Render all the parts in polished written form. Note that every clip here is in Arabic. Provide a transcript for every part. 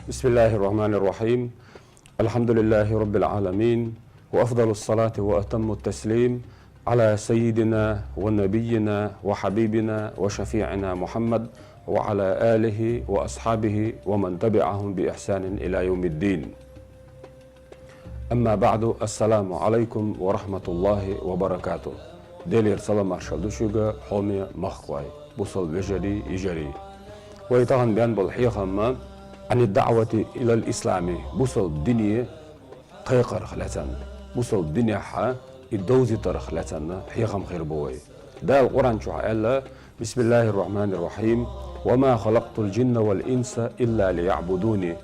بسم الله الرحمن الرحيم. الحمد لله رب العالمين، وأفضل الصلاة وأتم التسليم على سيدنا ونبينا وحبيبنا وشفيعنا محمد وعلى آله وأصحابه ومن تبعهم بإحسان إلى يوم الدين. أما بعد، السلام عليكم ورحمة الله وبركاته. ديلير سلام مارشال دوشوغا حومي مخواي بوصل بجري يجري ويتغن بيان بالحيخة عن الدعوة إلى الإسلام بوصل الدنيا قيقر خلاتن بوصل الدنيا حا الدوزي ترخلاتن حيخم خير بوي. دا القرآن شو قال: بسم الله الرحمن الرحيم وما خلقت الجن والإنس إلا ليعبدوني.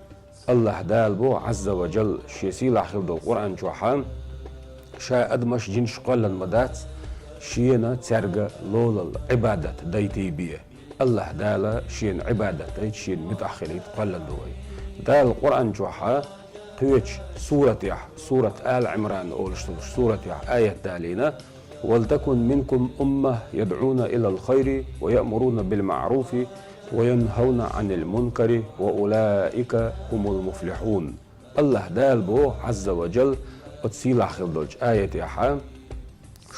الله دال بو عز وجل شيسيل خلد القرآن شو حام شا أدمش جن شقال المدات شينا ترجع لول العبادة دايتي بيه. الله دالا شين عبادة دايت شين متأخرين قال دوي. دال القرآن جوحا قيوش سورة آل عمران سورة آية دالينا: ولتكن منكم أمة يدعون إلى الخير ويأمرون بالمعروف وينهون عن المنكر وأولئك هم المفلحون. الله دال بو عز وجل أتسيلا خلدوج آية يحا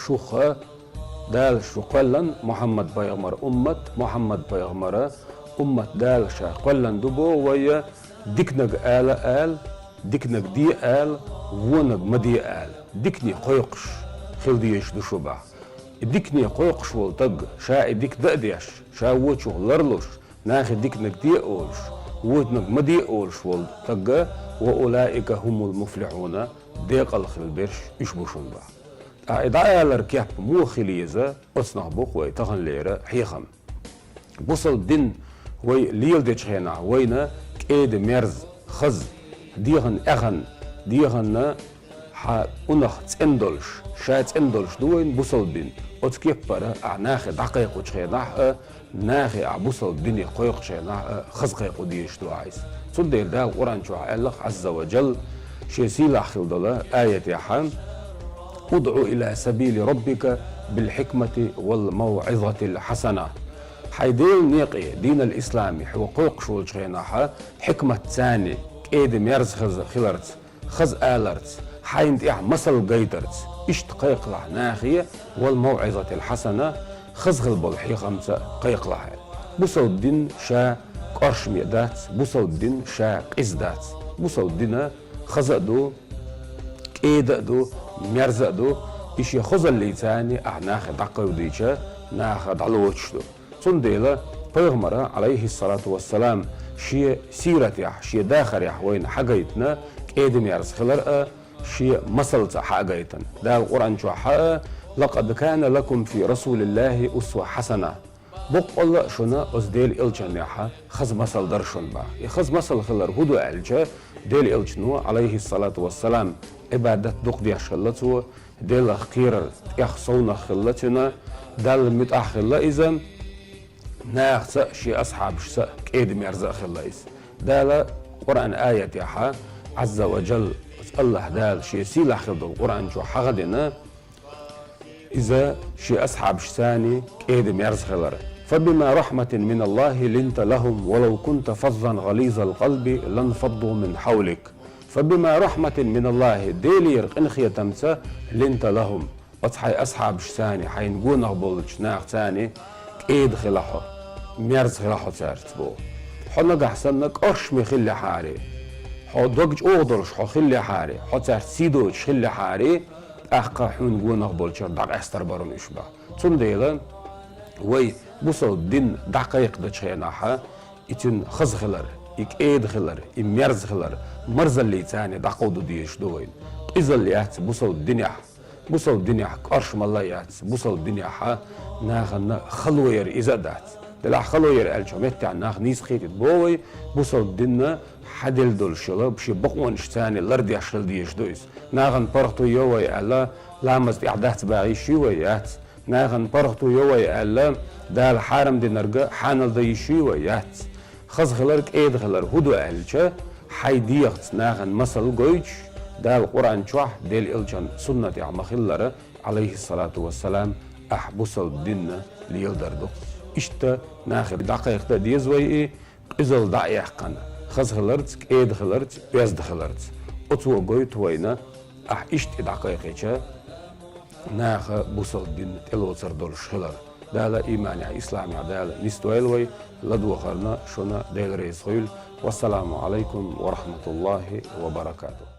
شوخا دال شو قلن محمد بيغمر أمة محمد بيغمر أمة دال شا قلن دبو ويا ديكنج آل ديكنج دي آل ونج مدي آل ديكني قيقش خلديش دو شبع ديكني قيقش والتق شا ديك دقديش شا وچو لرلوش ناخي ديكنج دي أولش ودنج مدي أولش والتق وأولئك هم المفلحون ديق الخلبرش يشبوشون با. إدعاء الركاب مو خليزة أصنع بوخ تغن ليرة حيخم بوصل دين وي ليل ديش خينا وينا كيد مرز خز ديغن أغن ديغن ها أنخ تندلش شا تندلش دوين بوصل دين أتكيب برا أعناخ دقيق وشخينا ناخي بوصل ديني قيق شينا خز قيق وديش دو عايز صدير دا القرآن شو الله عز وجل شيسيل أخيل دولا آية يحام: ادعو إلى سبيل ربك بالحكمة والموعظة الحسنة. حيديل نيقي دين الإسلامي حقوق شو الشيناحة حكمة تاني كيد ميرز خلرت خز آلرت حينت مسل قيدرت اشتقيق له ناخية والموعظة الحسنة خزغل بالحي خمسة قيق له بوصل الدين شا قرش ميدات بوصل الدين شا قزدات بوصل الدين خزقدو كيدقدو ميرزقدو إيش يخزن لي تاني أعناخ دقيو ديشا ناخ دعلوتشدو صنديلة بيغمرة عليه الصلاة والسلام شي سيرة يح شي داخر يح وين حقيتنا كيدم يرز خلرقة شي مسلت حقيتن دا القرآن شو حقا: لقد كان لكم في رسول الله أسوة حسنة. بقول شنا أزديل إلجان يحا خز مسل درشون با يخز مسل خلر هدو ألجا ديل إلجنو عليه الصلاة والسلام عبادة دق دي خلته ديل خير يخصونا خلتنا دال متأخر إذن ناخ شي أصحاب شي كيد ميرزا خلايس دال قرآن آية يحا عز وجل الله دال شي سيلا خلد القرآن شو حغدنا إذا شي أصحاب شساني كيد ميرز خلر فبما رحمة من الله لنت لهم ولو كنت فظا غليظ القلب لانفضوا من حولك. فبما رحمة من الله ديلير انخية تمسا لنت لهم أصحي أصحاب شساني حينقون أغبولش ناق تاني كيد خلاحو ميرز خلاحو تارت بو حو حسنك أرش مخلي حاري حو دوجج أغدرش حو خلي حاري حو تارت سيدوش خلي حاري أحقا حينقون أغبولش دار أستر برون إشبا تنديلا وي بوصل الدين دقيق دشيناحا يتن خز خلر يكيد خلر يميرز خلر مرز اللي تاني دقودو ديش دوين إذا اللي يات بوصل الدنيا قرش مالله يات بوصل الدنيا حا ناخن خلوير إذا دات دلع خلوير الجمعت ناخ نيس خيتت بوي بوصل الدنيا حدل دول شلا بشي بقوانش تاني لرد يشل ديش دويس ناخن برغتو يوي ألا لامز إعدات باغي شيويات ناخن برغتو يوي ألا دال حارم دي نرجع حانل دي شيويات خز خلرك ايد خلر هدو أهلشة حيديغت ناخن مسل قويش دا القرآن شوح ديل إلجان سنة عم خلرة عليه الصلاة والسلام أحبس الدين ليلدردو إشتا ناخد دقيقة ديزوي إزل دقيقة خز خلرت ايد خلرت يزد خلرت اتو قويت وينا اح اشت دقيقة ناخ بوصل دين الوصر دول شخلر دالا إيماني إسلامي دالا نستويلوي لدو خرنا شونا ديل ريس والسلام عليكم ورحمة الله وبركاته.